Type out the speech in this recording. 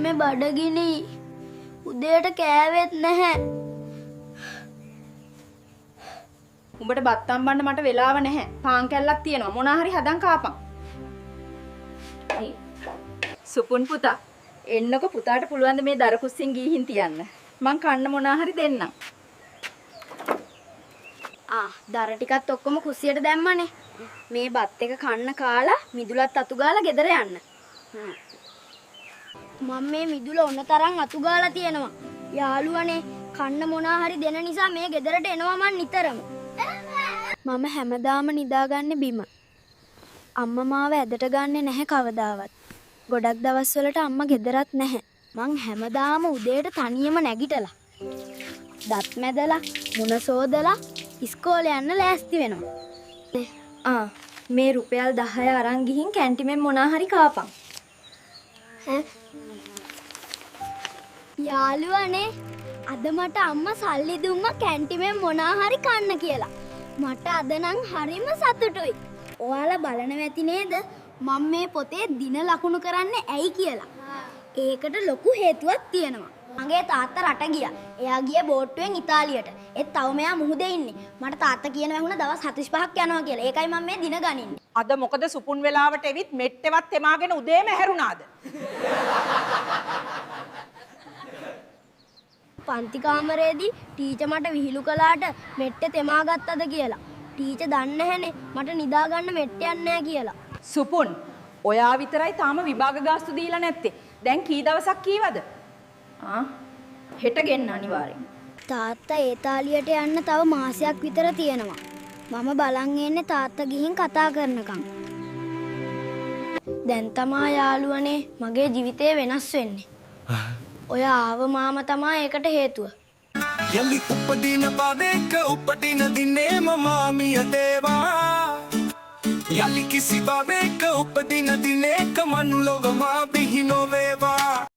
අම්මේ බඩගිනි. උදේට කෑවෙත් නැහැ. උඹට බත් අම්බන්න මට වෙලාව නැහැ. පාන් කැල්ලක් තියෙනවා. මොනා හරි හදන් කාපන්. සුපුන් පුතා එන්නකො පුතාට පුළුවන් ද මේ දර කුස්සින් ගිහින් තියන්න. මං කන්න මොනා හරි දෙන්නම්. දර ටිකත් ඔක්කොම කුස්සියට දැම්මනේ. මේ බත් එක කන්න කාලා මිදුලත් අතු ගාලා ගෙදර යන්න. මම මේ මිදුල ඔන්න තරම් අතු ගාලා තියෙනවා. යාළුවනේ කන්න මොනා හරි දෙන නිසා මේ ගෙදරට එනවා මං නිතරම. මම හැමදාම නිදාගන්නේ බිම. අම්මා මාව ඇදට ගන්නෙ නැහැ කවදාවත්. ගොඩක් දවස්වලට අම්මා ගෙදරත් නැහැ. මං හැමදාම උදේට තනියම නැගිටලා දත් මැදලා මුණ සෝදලා ඉස්කෝලේ යන්න ලෑස්ති වෙනවා. මේ රුපියල් 10 අරන් ගිහින් කැන්ටිමෙන් මොනා හරි කාපන්. යාළුවනේ අද මට අම්මා සල්ලි දුන්නා කැන්ටිමෙන් මොනා හරි කන්න කියලා. මට අද නම් හරිම සතුටුයි. ඔයාලා බලනවා ඇති නේද මම මේ පොතේ දින ලකුණු කරන්නේ ඇයි කියලා. ඒකට ලොකු හේතුවක් තියෙනවා. මගේ තාත්තා රට ගියා. එයා ගියේ බෝට්ටුවෙන් ඉතාලියට. ඒත් තව මෙයා මුහුදේ ඉන්නේ. මට තාත්තා කියනවා වුණා දවස් 45ක් යනවා කියලා. ඒකයි මම මේ දින ගනින්නේ. අද මොකද සුපුන් වෙලාවට එවිත් මෙට්ටෙවත් තෙමාගෙන උදේම හැරුණාද? පන්ති කාමරේදී ටීචර් මට විහිළු කළාට මෙට්ටේ තෙමා ගත්තද කියලා. ටීචර් දන්නේ නැහනේ මට නිදා ගන්න මෙට්ටයක් නැහැ කියලා. සුපුන් ඔයා විතරයි තාම විභාග ගාස්තු දීලා නැත්තේ. දැන් කී දවසක් කීවද? හෙට ගෙන්න අනිවාර්යෙන්. තාත්තා ඒතාලියට යන්න තව මාසයක් විතර තියෙනවා. මම බලන් ඉන්නේ තාත්තා ගිහින් කතා කරනකම්. දැන් තමා යාළුවනේ මගේ ජීවිතේ වෙනස් වෙන්නේ. ඔය ආව මාම තමා ඒකට හේතුව. යලි උපදින බාදේක උපදින දිනේ මමාමිය දේවා යලි කිසි බාදේක උපදින දිනේක මනුලොව මා බිහි නොවේවා